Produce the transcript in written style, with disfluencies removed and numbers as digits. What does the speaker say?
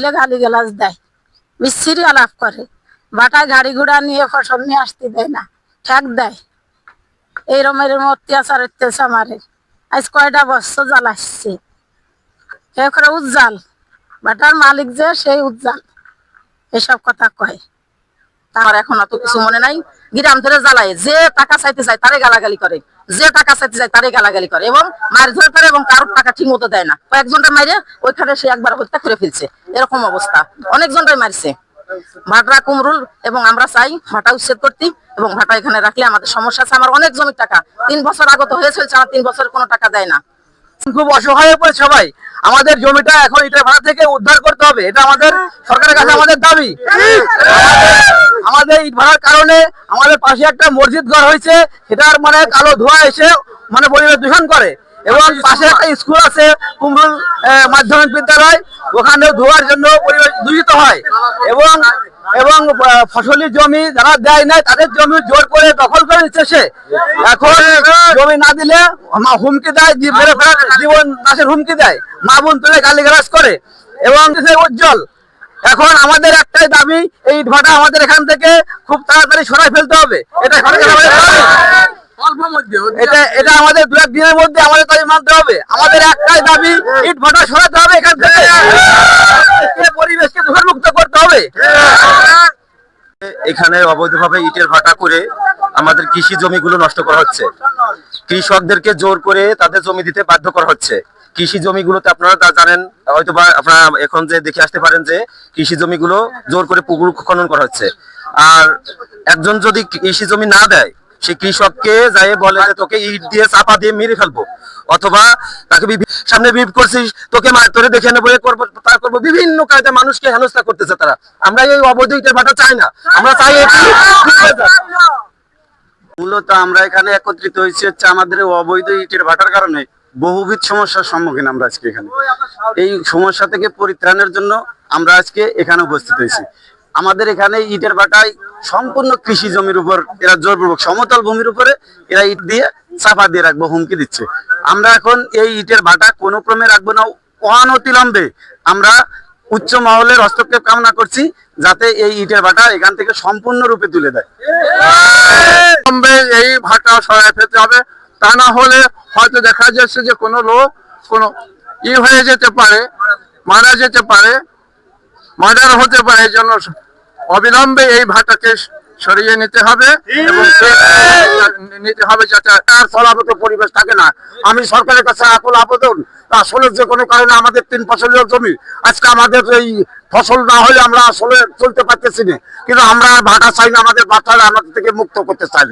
দেখলে গালিগালাজ দেয়, বিচ্ছিরি আলাপ করে, বাটায় গাড়ি ঘোড়া নিয়ে ফসল নিয়ে আসতে দেয় না, ঠেক দেয়। এইরকম এরকম অত্যাচার হইতেছে আমারে। আজ কয়টা বছর জ্বালাচ্ছে। এ করে উজ্জ্বল বাটার মালিক যে সেই উজ্জ্বল এসব কথা কয়। আমার এখন অত কিছু মনে নাই। গ্রাম ধরে জ্বালায়, যে টাকা চাইতে চায় তারে গালাগালি করে, যে টাকা চাইতে চায় তারে গালাগালি করে এবং মার ধরে করে এবং কারোর টাকা ঠিক মতো দেয় না। কয়েকজনটা মাইরে ওইখানে সে একবার হত্যা করে ফেলছে, এরকম অবস্থা। অনেকজনটাই মারছে। ভাটা কুমরুল এবং আমরা চাই ভাটা উচ্ছেদ করতে এবং ভাটা এখানে রাখলে আমাদের সমস্যা আছে। আমার অনেক জমির টাকা 3 বছর আগত হয়ে চলছে, আমার 3 বছর কোনো টাকা দেয় না। খুব অসহায় হয়ে পড়ে সবাই। আমাদের জমিটা এখন ইটের ভাড়া থেকে উদ্ধার করতে হবে, এটা আমাদের সরকারের কাছে আমাদের দাবি। আমাদের ইট ভাড়ার কারণে আমাদের পাশে একটা মসজিদ ঘর হয়েছে, সেটার মানে কালো ধোঁয়া এসে মানে পরিবেশ দূষণ করে এবং পাশে একটা স্কুল আছে কুমরুল মাধ্যমিক বিদ্যালয়, ওখানে ধোঁয়ার জন্য পরিবেশ দূষিত হয় এবং এবং ফসলি জমি যারা দেয় নাই তাদের জমি জোর করে দখল করে নিচ্ছে সে। এখন জমি না দিলে হুমকি দেয়, জীবন নাশের হুমকি দেয়, মা বোন তুলে গালিগালাজ করে এবং উজ্জ্বল। এখন আমাদের একটাই দাবি, এই ইট ভাটা আমাদের এখান থেকে খুব তাড়াতাড়ি সরাই ফেলতে হবে। এটা এটা আমাদের 2-1 দিনের মধ্যে আমাদের দাবি মানতে হবে। আমাদের একটাই দাবি, ইট ভাটা সরাতে হবে এখান থেকে, পরিবেশকে দূষণমুক্ত করতে হবে। এখানে অবৈধভাবে ইটের ভাটা করে আমাদের কৃষি জমিগুলো নষ্ট করা হচ্ছে। কৃষকদেরকে জোর করে তাদের জমি দিতে বাধ্য করা হচ্ছে। কৃষি জমিগুলোতে আপনারা জানেন, হয়তো বা আপনারা এখন যে দেখে আসতে পারেন যে কৃষি জমিগুলো জোর করে পুকুর খনন করা হচ্ছে। আর একজন যদি কৃষি জমি না দেয়, সে কৃষককে যাই বলে যে তোকে ইট দিয়ে চাপা দিয়ে মেরে ফেলবো, অথবা তাকে সামনে বিপ করছিস, তোকে তোরে দেখে নেবো, করবো তা করবো, বিভিন্ন কায়দা মানুষকে হেনস্থা করতেছে তারা। আমরা এই অবৈধ ইটের ভাটা চাই না, আমরা চাই মূলত আমরা এখানে একত্রিত হয়েছি হচ্ছে আমাদের অবৈধ ইটের ভাটার কারণে বহুবিধ সমস্যার সম্মুখীন আমরা আজকে এখানে। এই সমস্যা থেকে পরিত্রাণের জন্য আমরা আজকে এখানে উপস্থিত হয়েছি। আমাদের এখানে ইটের ভাটায় সম্পূর্ণ কৃষি জমির উপর এরা জোরপূর্বক সমতল ভূমির উপরে এরা ইট দিয়ে চাপা দিয়ে রাখবো হুমকি দিচ্ছে। আমরা এখন এই ইটের ভাটা কোনো ক্রমে রাখবো না, অনতিবিলম্বে আমরা উচ্চ মহলের হস্তক্ষেপ কামনা করছি যাতে এই ইটের ভাটা এখান থেকে সম্পূর্ণরূপে তুলে দেয়। এই ভাটা সরাই ফেলতে হবে, তা না হলে হয়তো দেখা যাচ্ছে যে কোনো লোক কোনো হয়ে যেতে পারে, মারা যেতে পারে, মার্ডার হতে পারে। এই জন্য অবিলম্বে এই ভাটাকে সরিয়ে নিতে হবে এবং নিতে হবে যাতে আর ফলাবত পরিবেশ থাকে না। আমি সরকারের কাছে আকুল আবেদন, আসলে যে কোনো কারণে আমাদের 3 ফসলের জমি, আজকে আমাদের এই ফসল না হলে আমরা আসলে চলতে পারতেছি না, কিন্তু আমরা ভাটা চাই না, আমাদের বাচ্চারা আমাদের থেকে মুক্ত করতে চাই।